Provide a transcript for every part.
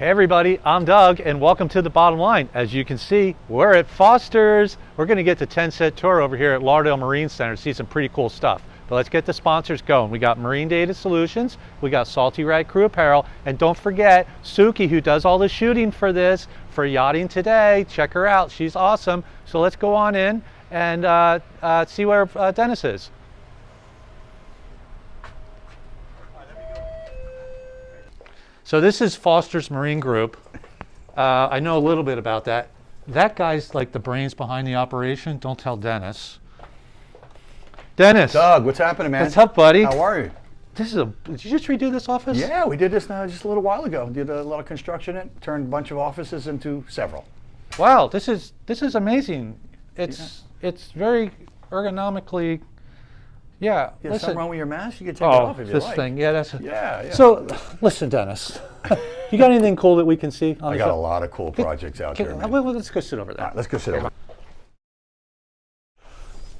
Hey everybody, I'm Doug and welcome to The Bottom Line. As you can see, we're at Fosters. We're going to get the 10-set tour over here at Lauderdale Marine Center to see some pretty cool stuff. But let's get the sponsors going. We got Marine Data Solutions, we got Saltee Ride Crew Apparel, and don't forget Suki, who does all the shooting for this, for Yachting Today. Check her out, she's awesome. So let's go on in and see where Dennis is. So this is Fosters Marine Group. I know a little bit about that. That guy's like the brains behind the operation. Don't tell Dennis. Dennis. Doug, what's happening, man? What's up, buddy? How are you? Did you just redo this office? Yeah, we did this now just a little while ago. Did a lot of construction in it, turned a bunch of offices into several. Wow, this is amazing. It's very ergonomically. Yeah, Listen, something wrong with your mask? You can take it off if you this like. thing, yeah, that's. Yeah. So, listen, Dennis, you got anything cool that we can see? I got a lot of cool projects out there, man. Let's go sit over there. All right, let's go sit over.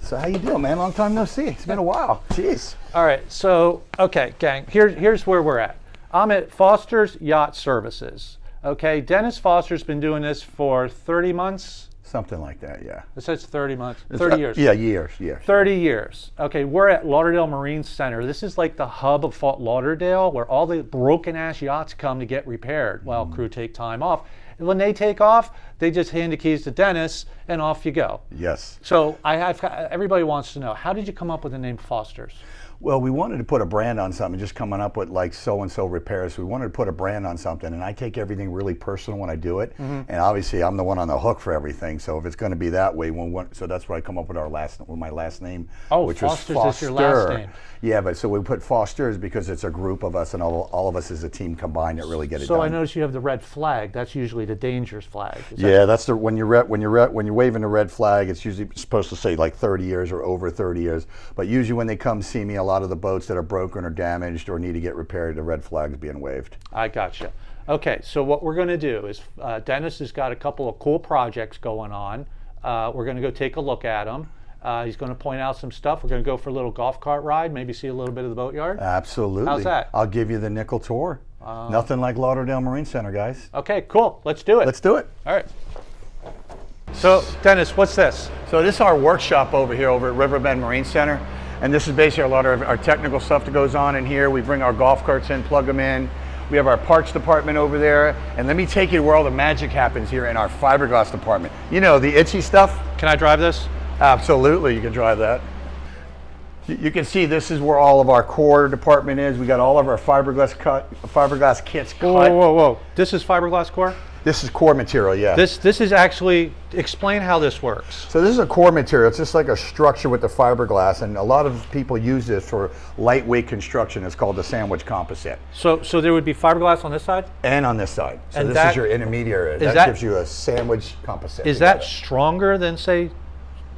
So how you doing, man? Long time no see. It's been a while. Jeez. All right, so, okay, gang, here's where we're at. I'm at Fosters Yacht Services. Okay, Dennis Foster's been doing this for 30 months. Something like that, yeah. It says 30 months, 30 years. Yeah, years. 30 years. Okay, we're at Lauderdale Marine Center. This is like the hub of Fort Lauderdale where all the broken ass yachts come to get repaired while crew take time off. And when they take off, they just hand the keys to Dennis and off you go. Yes. So everybody wants to know, how did you come up with the name Fosters? Well, we wanted to put a brand on something, just coming up with like so-and-so repairs. We wanted to put a brand on something, and I take everything really personal when I do it. And obviously, I'm the one on the hook for everything. So if it's going to be that way, so that's where I come up with my last name, which Fosters was Foster. Is your last name. Yeah, but so we put Fosters because it's a group of us, and all of us as a team combined that really get it done. So I noticed you have the red flag. That's usually the dangerous flag. That's the when you're waving the red flag, it's usually supposed to say like 30 years or over 30 years. But usually when they come see me, a lot of the boats that are broken or damaged or need to get repaired, the red flag's being waved. I gotcha. Okay, so what we're going to do is Dennis has got a couple of cool projects going on. We're going to go take a look at them. He's going to point out some stuff. We're going to go for a little golf cart ride, maybe see a little bit of the boatyard. Absolutely. How's that? I'll give you the nickel tour. Nothing like Lauderdale Marine Center, guys. Okay, cool. Let's do it. Let's do it. All right. So, Dennis, what's this? So this is our workshop over here over at Riverbend Marine Center. And this is basically a lot of our technical stuff that goes on in here. We bring our golf carts in, plug them in. We have our parts department over there. And let me take you to where all the magic happens here in our fiberglass department. You know, the itchy stuff. Can I drive this? Absolutely, you can drive that. You can see this is where all of our core department is. We got all of our fiberglass kits cut. Whoa. This is fiberglass core? This is core material, yeah. This is actually, explain how this works. So this is a core material. It's just like a structure with the fiberglass, and a lot of people use this for lightweight construction. It's called the sandwich composite. So there would be fiberglass on this side? And on this side. So and this is your intermediary. That gives you a sandwich composite. Is that stronger than, say,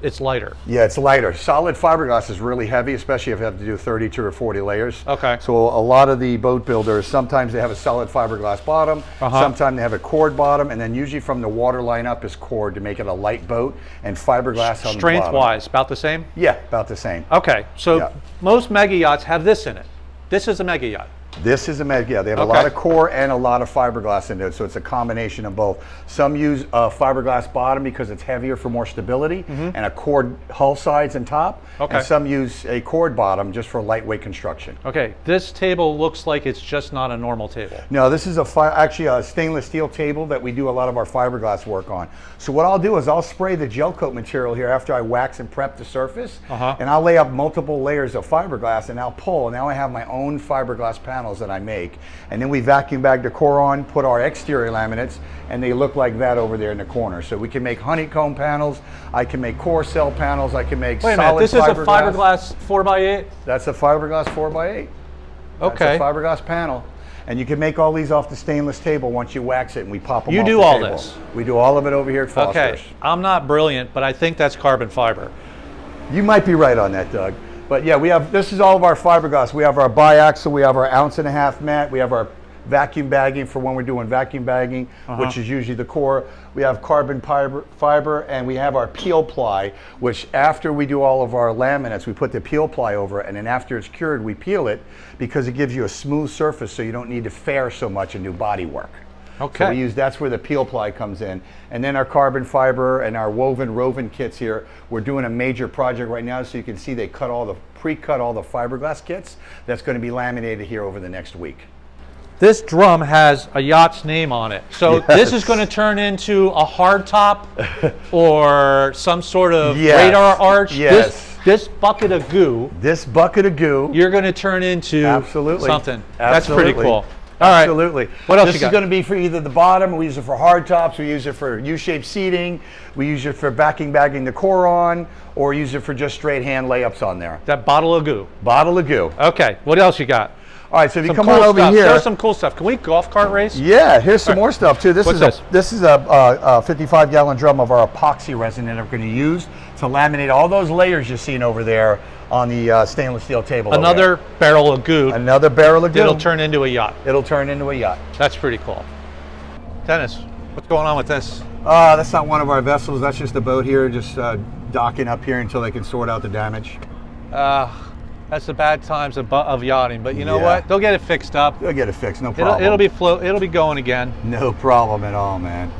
it's lighter? Yeah, it's lighter. Solid fiberglass is really heavy, especially if you have to do 32 or 40 layers. Okay. So a lot of the boat builders, sometimes they have a solid fiberglass bottom, sometimes they have a cord bottom, and then usually from the water line up is cord to make it a light boat, and fiberglass on the bottom. Strength-wise, about the same? Yeah, about the same. Okay, so most mega yachts have this in it. This is a mega yacht. This is a mega, they have a lot of core and a lot of fiberglass in it, so it's a combination of both. Some use a fiberglass bottom because it's heavier for more stability, and a cord hull sides and top, and some use a cord bottom just for lightweight construction. Okay, this table looks like it's just not a normal table. No, this is actually a stainless steel table that we do a lot of our fiberglass work on. So what I'll do is I'll spray the gel coat material here after I wax and prep the surface, and I'll lay up multiple layers of fiberglass, and I'll pull, and now I have my own fiberglass panel that I make, and then we vacuum bag the core on, put our exterior laminates, and they look like that over there in the corner. So we can make honeycomb panels, I can make core cell panels, I can make solid fiberglass. This is a fiberglass 4x8? That's a fiberglass 4x8. That's a fiberglass panel. And you can make all these off the stainless table once you wax it and we pop them off the table. You do all this? We do all of it over here at Fosters. Okay, I'm not brilliant, but I think that's carbon fiber. You might be right on that, Doug. But yeah, this is all of our fiberglass. We have our biaxial, we have our 1.5 ounce mat, we have our vacuum bagging for when we're doing vacuum bagging, which is usually the core. We have carbon fiber, and we have our peel ply, which after we do all of our laminates, we put the peel ply over it, and then after it's cured, we peel it because it gives you a smooth surface so you don't need to fare so much and do body work. Okay. So we use, that's where the peel ply comes in. And then our carbon fiber and our woven kits here. We're doing a major project right now, so you can see they pre-cut all the fiberglass kits. That's going to be laminated here over the next week. This drum has a yacht's name on it. So yes. This is going to turn into a hard top or some sort of radar arch. Yes. This bucket of goo. This bucket of goo. You're going to turn into something. That's pretty cool. All right. Absolutely. What else this you got? Is going to be for either the bottom, we use it for hard tops, we use it for U-shaped seating, we use it for bagging the core on, or use it for just straight hand layups on there. That bottle of goo. Bottle of goo. Okay. What else you got? All right, so if you come cool on over stuff. here. Show us some cool stuff. Can we golf cart race? Yeah, here's some more stuff too. This What's is a 55-gallon drum of our epoxy resin that we're going to use to laminate all those layers you're seeing over there on the stainless steel table. Another barrel of goo. Another barrel of goo. It'll turn into a yacht. It'll turn into a yacht. That's pretty cool. Dennis, what's going on with this? That's not one of our vessels. That's just a boat here, just docking up here until they can sort out the damage. That's the bad times of yachting, but you know what? They'll get it fixed up. They'll get it fixed, no problem. It'll be going again. No problem at all, man.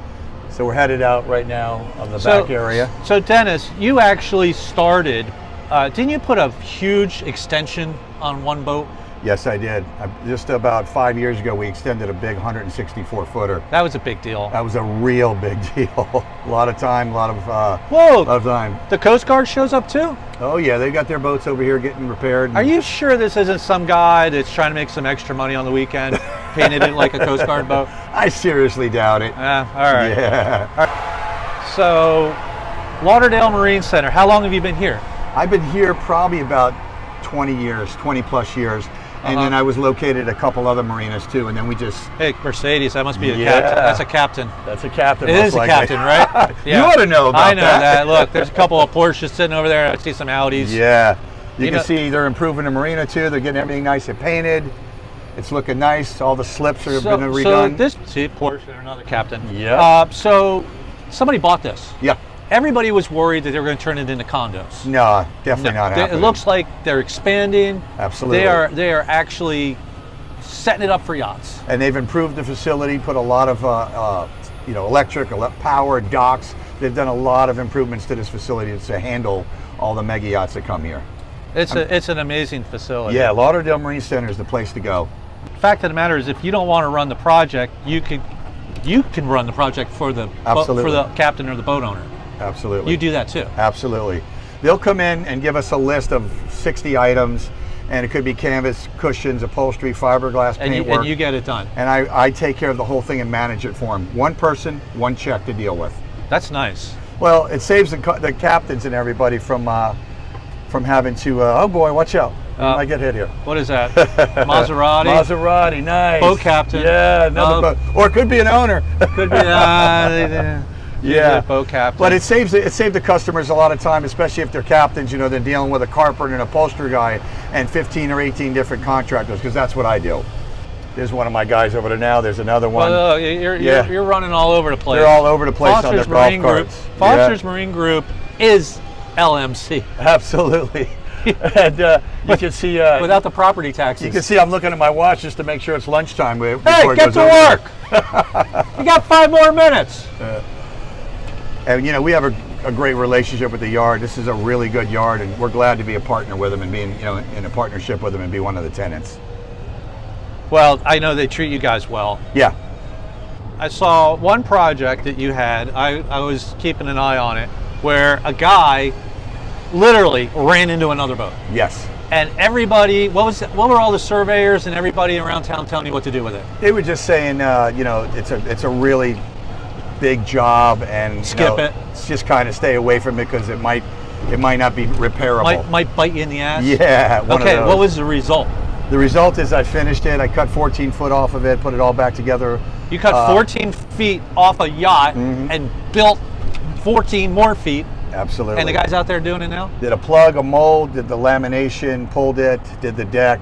So we're headed out right now of the back area. So Dennis, you actually started, didn't you put a huge extension on one boat? Yes, I did. Just about 5 years ago, we extended a big 164-footer. That was a big deal. That was a real big deal. A lot of time, a lot of time. The Coast Guard shows up too? Oh yeah, they got their boats over here getting repaired. Are you sure this isn't some guy that's trying to make some extra money on the weekend, painted it like a Coast Guard boat? I seriously doubt it. All right. Yeah. All right. So, Lauderdale Marine Center, how long have you been here? I've been here probably about 20 years, 20 plus years. And then I was located at a couple other marinas too, and then we just... Hey, Mercedes, that must be a captain. That's a captain. That's a captain. It is a captain, right? Yeah. You ought to know about that. I know that. Look, there's a couple of Porsches sitting over there. I see some Audis. Yeah. You can see they're improving the marina too. They're getting everything nice and painted. It's looking nice. All the slips are been redone. Porsche and another captain. Yeah. So somebody bought this. Yeah. Everybody was worried that they were going to turn it into condos. No, definitely not happening. It looks like they're expanding. Absolutely. They are actually setting it up for yachts. And they've improved the facility, put a lot of electric, power, docks. They've done a lot of improvements to this facility to handle all the mega yachts that come here. It's an amazing facility. Yeah, Lauderdale Marine Center is the place to go. The fact of the matter is, if you don't want to run the project, you can run the project for the captain or the boat owner. Absolutely. You do that too. Absolutely. They'll come in and give us a list of 60 items, and it could be canvas, cushions, upholstery, fiberglass, paintwork. And you get it done. And I take care of the whole thing and manage it for them. One person, one check to deal with. That's nice. Well, it saves the captains and everybody from having to, oh boy, watch out. I get hit here. What is that? Maserati? Maserati, nice. Boat captain. Yeah, another boat. Or it could be an owner. Could be, yeah, boat captain. But it saved the customers a lot of time, especially if they're captains. You know, they're dealing with a carpenter and an upholstery guy and 15 or 18 different contractors, because that's what I do. There's one of my guys over there now. There's another one. Well, you're running all over the place. They're all over the place on their golf carts. Fosters Marine Group is LMC. Absolutely. And you can see without the property taxes. You can see I'm looking at my watch just to make sure it's lunchtime. Hey, get to work! You got 5 more minutes. And you know, we have a great relationship with the yard. This is a really good yard, and we're glad to be a partner with them and being, in a partnership with them and be one of the tenants. Well, I know they treat you guys well. Yeah. I saw one project that you had. I was keeping an eye on it, where a guy literally ran into another boat. Yes. And everybody, what were all the surveyors and everybody around town telling you what to do with it? They were just saying, it's a really big job, and skip it. Just kind of stay away from it, because it might not be repairable. Might bite you in the ass. Yeah. Okay. What was the result? The result is I finished it. I cut 14 foot off of it, put it all back together. You cut 14 feet off a yacht and built 14 more feet. Absolutely. And the guy's out there doing it now? Did a plug, a mold, did the lamination, pulled it, did the deck,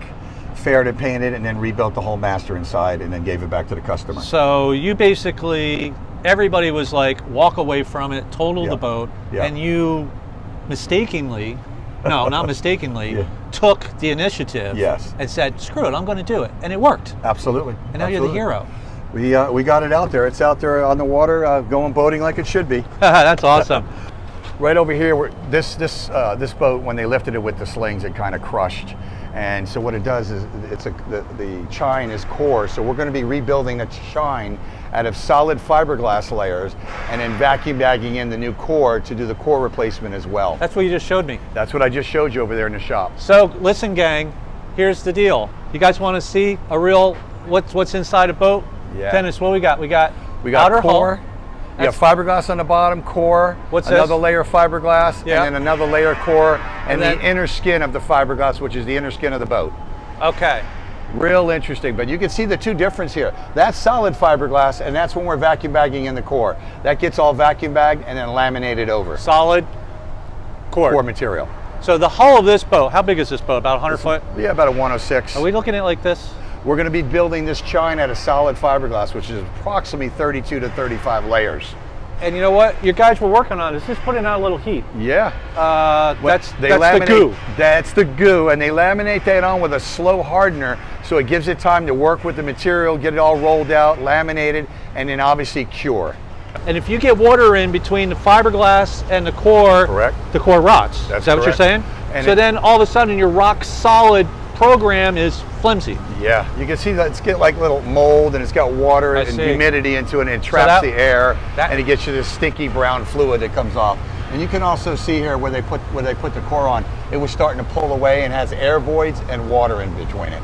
faired it, painted, and then rebuilt the whole master inside, and then gave it back to the customer. So you basically, everybody was like, walk away from it, total the boat, and you mistakenly, no, not mistakenly, took the initiative and said, screw it, I'm going to do it. And it worked. Absolutely. And now you're the hero. We got it out there. It's out there on the water, going boating like it should be. That's awesome. Right over here, this boat, when they lifted it with the slings, it kind of crushed. And so what it does is, the chine is core. So we're going to be rebuilding the chine out of solid fiberglass layers, and then vacuum bagging in the new core to do the core replacement as well. That's what you just showed me. That's what I just showed you over there in the shop. So listen, gang, here's the deal. You guys want to see a real what's inside a boat? Yeah. Dennis, what we got? We got outer core. Hull. You have fiberglass on the bottom, core. What's another this? layer of fiberglass, Yeah. and then another layer of core, and then the inner skin of the fiberglass, which is the inner skin of the boat. Okay. Real interesting, but you can see the two difference here. That's solid fiberglass, and that's when we're vacuum bagging in the core. That gets all vacuum bagged and then laminated over. Solid Core material. So the hull of this boat, how big is this boat? About 100 foot? Yeah, about a 106. Are we looking at it like this? We're going to be building this chine out of solid fiberglass, which is approximately 32 to 35 layers. And you know what? Your guys were working on this. Just putting out a little heat. Yeah. That's the goo. That's the goo, and they laminate that on with a slow hardener, so it gives it time to work with the material, get it all rolled out, laminated, and then obviously cure. And if you get water in between the fiberglass and the core, Correct. The core rots. That's Is that what you're saying? And so then all of a sudden your rock solid program is flimsy. Yeah, you can see that it's got like little mold, and it's got water and humidity into it, and it traps the air, and it gets you this stinky brown fluid that comes off. And you can also see here where they put the core on, it was starting to pull away and has air voids and water in between it.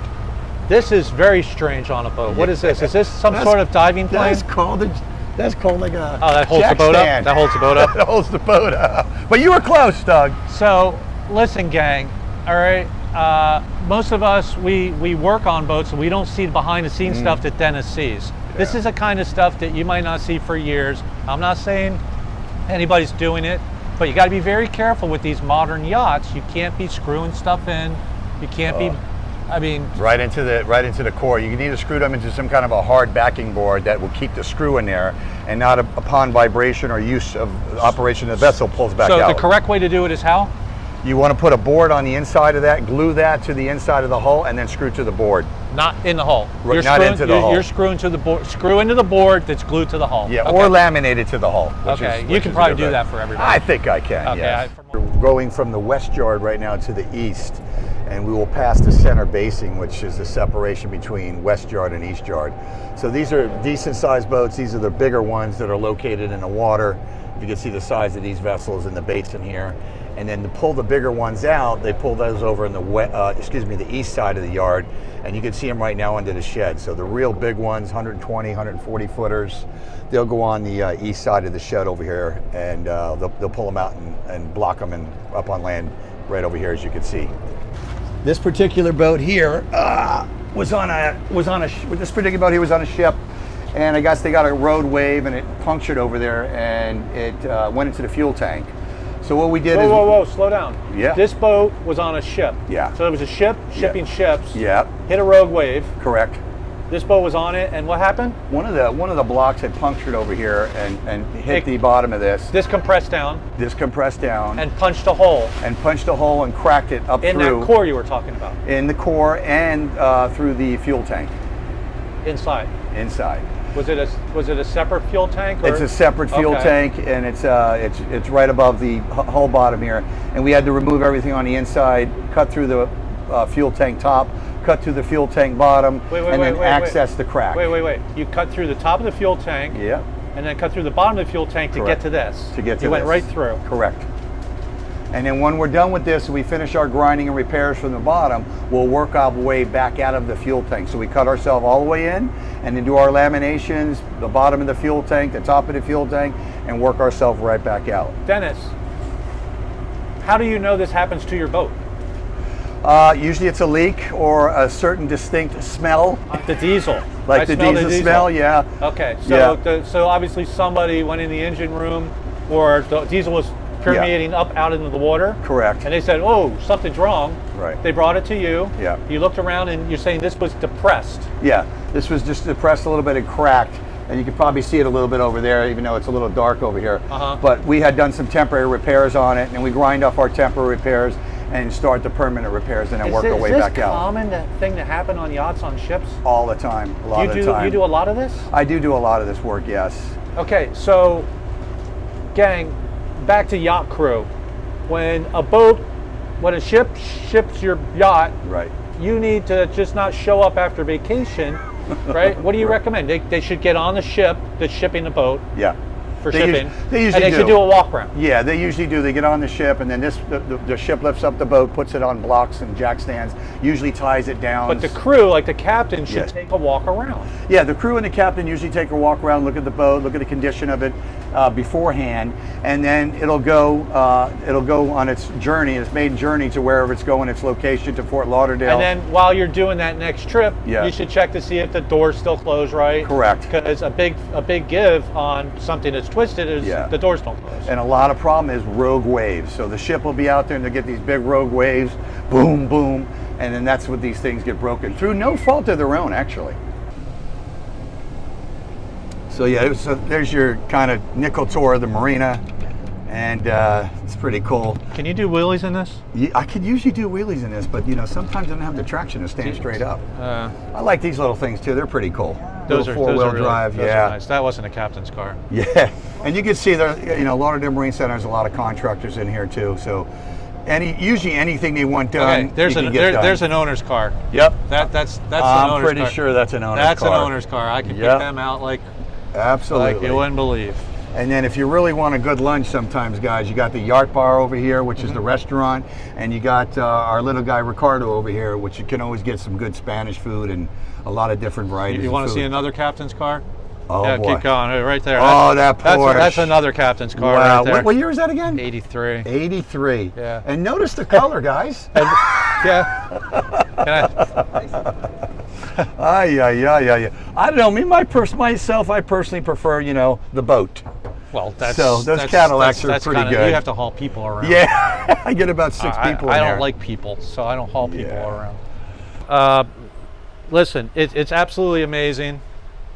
This is very strange on a boat. What is this? Is this some sort of diving plane? That's called like a that holds the boat up? That holds the boat up? That holds the boat up. But you were close, Doug. So listen, gang, all right? Most of us, we work on boats, and we don't see the behind the scenes stuff that Dennis sees. Yeah. This is the kind of stuff that you might not see for years. I'm not saying anybody's doing it, but you got to be very careful with these modern yachts. You can't be screwing stuff in. You can't be, I mean, right into the core. You need to screw them into some kind of a hard backing board that will keep the screw in there, and not upon vibration or use of operation of the vessel pulls back out. So the correct way to do it is how? You want to put a board on the inside of that, glue that to the inside of the hull, and then screw to the board. Not in the hull. Right, not into the hull. You're screwing to the board. Screw into the board that's glued to the hull. Yeah, okay. Or laminated to the hull. Okay, you can probably do that for everybody. I think I can. Okay. Yes. We're going from the west yard right now to the east, and we will pass the center basing, which is the separation between west yard and east yard. So these are decent sized boats. These are the bigger ones that are located in the water. You can see the size of these vessels in the basin here. And then to pull the bigger ones out, they pull those over in the east side of the yard, and you can see them right now under the shed. So the real big ones, 120, 140 footers, they'll go on the east side of the shed over here, and they'll pull them out and block them up on land right over here, as you can see. This particular boat here was on a ship, and I guess they got a road wave, and it punctured over there, and it went into the fuel tank. So what we did is... Whoa, slow down. Yeah. This boat was on a ship. Yeah. So it was a ship shipping ships. Yeah. Hit a rogue wave. Correct. This boat was on it, and what happened? One of the blocks had punctured over here and hit the bottom of this. This compressed down. And punched a hole. And cracked it up in through. In that core you were talking about. In the core and through the fuel tank. Inside. Was it a separate fuel tank? Or? It's a separate fuel tank, and it's right above the hull bottom here. And we had to remove everything on the inside, cut through the fuel tank top, cut through the fuel tank bottom, and then access the crack. Wait. You cut through the top of the fuel tank. Yeah. And then cut through the bottom of the fuel tank to get to this. You went right through. Correct. And then when we're done with this, we finish our grinding and repairs from the bottom, we'll work our way back out of the fuel tank. So we cut ourselves all the way in, and then do our laminations, the bottom of the fuel tank, the top of the fuel tank, and work ourselves right back out. Dennis, how do you know this happens to your boat? Usually it's a leak or a certain distinct smell. The diesel. Like the diesel smell, yeah. Okay, so so obviously somebody went in the engine room, or the diesel was permeating up out into the water. Correct. And they said, oh, something's wrong. Right. They brought it to you. Yeah. You looked around, and you're saying this was depressed. Yeah, this was just depressed a little bit and cracked. And you can probably see it a little bit over there, even though it's a little dark over here. But we had done some temporary repairs on it, and we grind off our temporary repairs, and start the permanent repairs and then work our way back out. Is this common thing to happen on yachts, on ships? All the time, a lot of the time. You do a lot of this? I do a lot of this work, yes. Okay, so gang, back to yacht crew. When a ship ships your yacht, right, you need to just not show up after vacation, right? What do you recommend? They should get on the ship that's shipping the boat. Yeah. For shipping, they usually and they should do a walk around. Yeah, they usually do. They get on the ship, and then the ship lifts up the boat, puts it on blocks and jack stands, usually ties it down. But the crew, like the captain, should take a walk around. Yeah, the crew and the captain usually take a walk around, look at the boat, look at the condition of it beforehand, and then it'll go on its journey, its maiden journey to wherever it's going, its location to Fort Lauderdale. And then while you're doing that next trip, you should check to see if the door's still closed, right? Correct. Because a big give on something that's twisted is the doors don't close. And a lot of problem is rogue waves. So the ship will be out there and they'll get these big rogue waves, boom, boom, and then that's what these things get broken through no fault of their own, actually. So yeah, there's your kind of nickel tour of the marina, and it's pretty cool. Can you do wheelies in this? Yeah, I could usually do wheelies in this, but sometimes I don't have the traction to stand straight up. I like these little things too. They're pretty cool. Those are four-wheel drive. Those are nice. That wasn't a captain's car. Yeah, and you can see there. Lauderdale Marine Center has a lot of contractors in here too. So, usually anything they want done, okay, there's an owner's car. Yep. That's an owner's car. I'm pretty sure that's an owner's car. That's an owner's car. I can pick them out like you wouldn't believe. And then if you really want a good lunch sometimes, guys, you got the Yacht Bar over here, which is the restaurant, and you got our little guy Ricardo over here, which you can always get some good Spanish food and a lot of different varieties. You want of to food. see another captain's car? Oh, yeah, boy. Keep going. Right there. Oh, that Porsche. That's another captain's car wow. right there. What year is that again? 83. 83. Yeah. And notice the color, guys. Yeah. I don't know. Myself, I personally prefer, the boat. Well, those Cadillacs are pretty good. You have to haul people around. Yeah, I get about 6 people in I there. don't like people, so I don't haul people around. Listen, it's absolutely amazing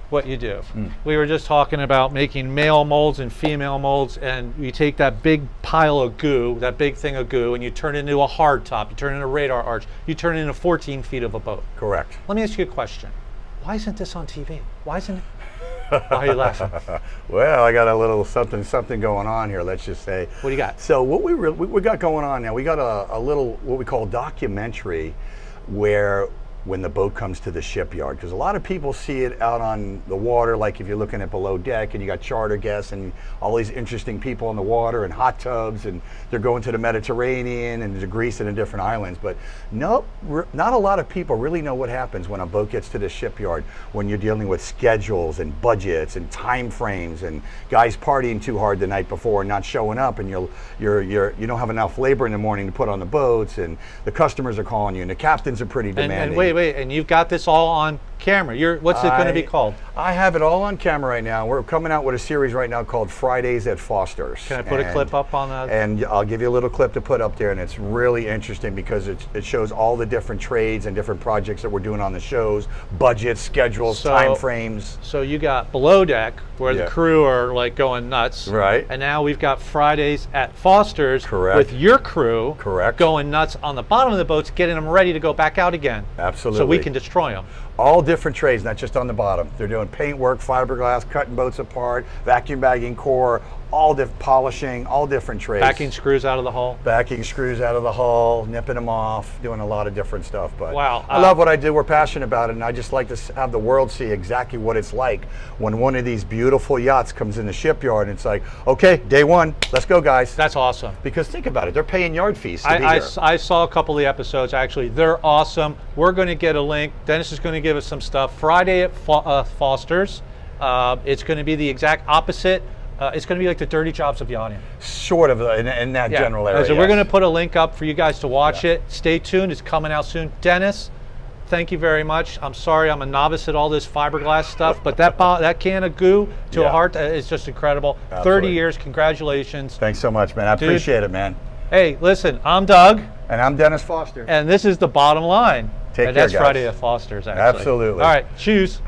what you do. We were just talking about making male molds and female molds, and you take that big pile of goo, that big thing of goo, and you turn it into a hard top, you turn it into a radar arch, you turn it into 14 feet of a boat. Correct. Let me ask you a question. Why isn't this on TV? Why isn't it? Why are you laughing? Well, I got a little something going on here, let's just say. What do you got? So what we got going on now, we got a little, what we call documentary, where when the boat comes to the shipyard, because a lot of people see it out on the water, like if you're looking at below deck and you got charter guests and all these interesting people on the water and hot tubs, and they're going to the Mediterranean and to Greece and the different islands. But nope, not a lot of people really know what happens when a boat gets to the shipyard, when you're dealing with schedules and budgets and time frames and guys partying too hard the night before and not showing up, and you don't have enough labor in the morning to put on the boats, and the customers are calling you, and the captains are pretty demanding. And wait, and you've got this all on camera. What's it going to be called? I have it all on camera right now. We're coming out with a series right now called Fridays at Fosters. Can I put a clip up on that? And I'll give you a little clip to put up there, and it's really interesting because it shows all the different trades and different projects that we're doing on the shows, budgets, schedules, time frames. So you got below deck where the crew are like going nuts. Right. And now we've got Fridays at Fosters with your crew going nuts on the bottom of the boats, getting them ready to go back out again. Absolutely. So we can destroy them. All different trades, not just on the bottom. They're doing paint work, fiberglass, cutting boats apart, vacuum bagging core, polishing, all different trades. Backing screws out of the hull? Backing screws out of the hull, nipping them off, doing a lot of different stuff. But wow. I love what I do. We're passionate about it, and I just like to have the world see exactly what it's like when one of these beautiful yachts comes in the shipyard, and it's like, okay, day one, let's go, guys. That's awesome. Because think about it, they're paying yard fees to be here. I saw a couple of the episodes, actually. They're awesome. We're going to get a link. Dennis is going to give us some stuff. Friday at Fosters. It's going to be the exact opposite. It's going to be like the dirty jobs of yachting. Sort of in that general area. So we're going to put a link up for you guys to watch it. Stay tuned. It's coming out soon. Dennis, thank you very much. I'm sorry I'm a novice at all this fiberglass stuff, but that can of goo to a heart is just incredible. Absolutely. 30 years. Congratulations. Thanks so much, man. I appreciate it, man. Hey, listen, I'm Doug. And I'm Dennis Foster. And this is The Bottom Line. Take care, that's guys. Friday at Foster's, actually. Absolutely. All right, choose.